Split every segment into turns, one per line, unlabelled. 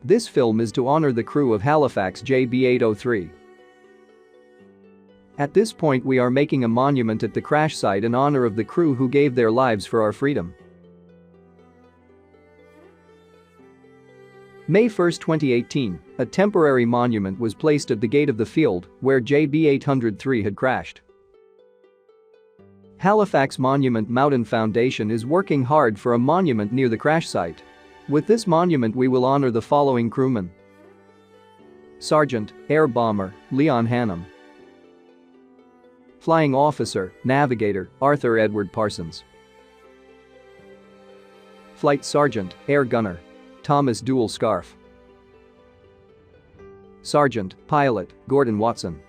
This film is to honor the crew of Halifax JB803. At this point we are making a monument at the crash site in honor of the crew who gave their lives for our freedom. May 1, 2018, a temporary monument was placed at the gate of the field where JB803 had crashed. Halifax Monument Muiden Foundation is working hard for a monument near the crash site. With this monument we will honor the following crewmen: Sergeant, Air Bomber, Leon Hannum. Flying Officer, Navigator, Arthur Edward Parsons. Flight Sergeant, Air Gunner, Thomas Dual Scarf. Sergeant, Pilot, Gordon Watson.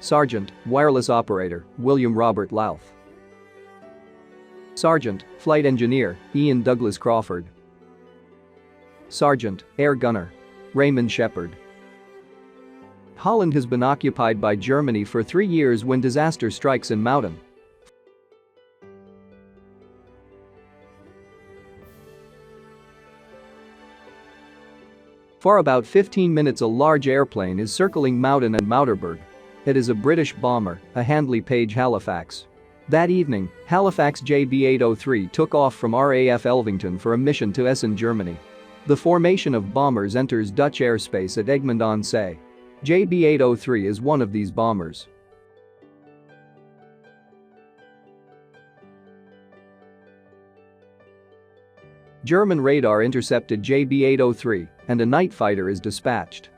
Sergeant, Wireless Operator, William Robert Louth. Sergeant, Flight Engineer, Ian Douglas Crawford. Sergeant, Air Gunner, Raymond Shepard. Holland has been occupied by Germany for 3 years when disaster strikes in Muiden. For about 15 minutes a large airplane is circling Muiden and Muiderberg. It is a British bomber, a Handley Page Halifax. That evening, Halifax JB803 took off from RAF Elvington for a mission to Essen, Germany. The formation of bombers enters Dutch airspace at Egmond aan Zee. JB803 is one of these bombers. German radar intercepted JB803 and a night fighter is dispatched.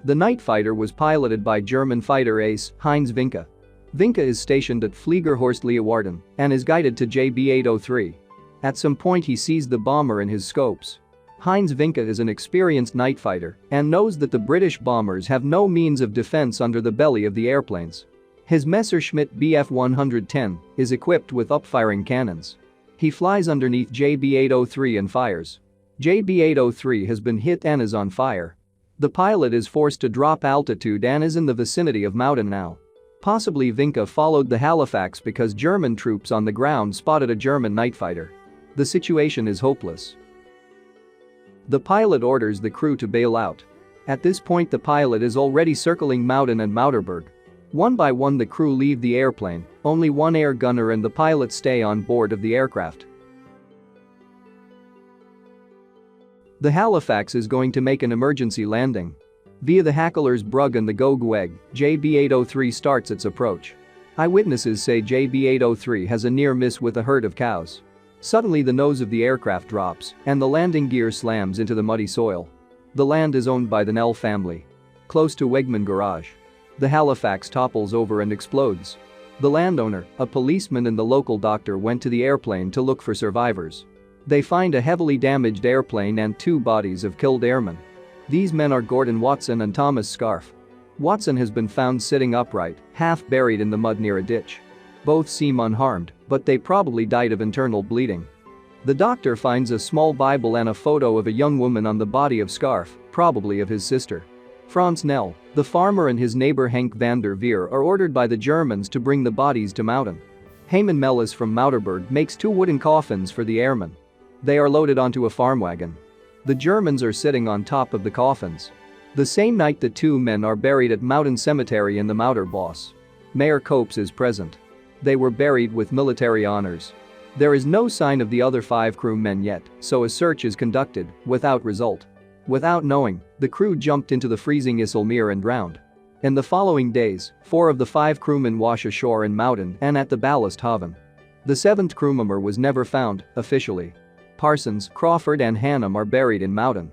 The night fighter was piloted by German fighter ace Heinz Winke. Winke is stationed at Fliegerhorst Leeuwarden and is guided to JB803. At some point he sees the bomber in his scopes. Heinz Winke is an experienced night fighter and knows that the British bombers have no means of defense under the belly of the airplanes. His Messerschmitt Bf 110 is equipped with upfiring cannons. He flies underneath JB803 and fires. JB803 has been hit and is on fire. The pilot is forced to drop altitude and is in the vicinity of Muiden now. Possibly Winke followed the Halifax because German troops on the ground spotted a German night fighter. The situation is hopeless. The pilot orders the crew to bail out. At this point the pilot is already circling Muiden and Muiderberg. One by one the crew leave the airplane, only one air gunner and the pilot stay on board of the aircraft. The Halifax is going to make an emergency landing. Via the Hakelers Brug and the Gogweg, JB803 starts its approach. Eyewitnesses say JB803 has a near miss with a herd of cows. Suddenly the nose of the aircraft drops and the landing gear slams into the muddy soil. The land is owned by the Nell family. Close to Wegman Garage. The Halifax topples over and explodes. The landowner, a policeman and the local doctor went to the airplane to look for survivors. They find a heavily damaged airplane and 2 bodies of killed airmen. These men are Gordon Watson and Thomas Scarf. Watson has been found sitting upright, half buried in the mud near a ditch. Both seem unharmed, but they probably died of internal bleeding. The doctor finds a small Bible and a photo of a young woman on the body of Scarf, probably of his sister. Frans Nel, the farmer and his neighbor Henk van der Veer are ordered by the Germans to bring the bodies to Muiden. Heyman Mellis from Muiderberg makes 2 wooden coffins for the airmen. They are loaded onto a farm wagon. The Germans are sitting on top of the coffins. The same night the 2 men are buried at Muiden Cemetery in the Muiderbosch. Mayor Copes is present. They were buried with military honors. There is no sign of the other 5 crewmen yet, so a search is conducted, without result. Without knowing, the crew jumped into the freezing IJsselmeer and drowned. In the following days, 4 of the 5 crewmen wash ashore in Muiden and at the ballast haven. The 7th crewmember was never found, officially. Parsons, Crawford and Hannum are buried in Muiden.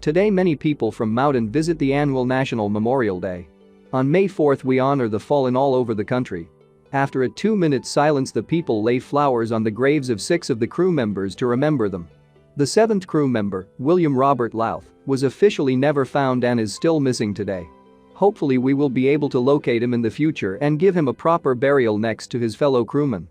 Today many people from Muiden visit the annual National Memorial Day. On May 4th we honor the fallen all over the country. After a 2-minute silence the people lay flowers on the graves of 6 of the crew members to remember them. The 7th crew member, William Robert Louth, was officially never found and is still missing today. Hopefully we will be able to locate him in the future and give him a proper burial next to his fellow crewmen.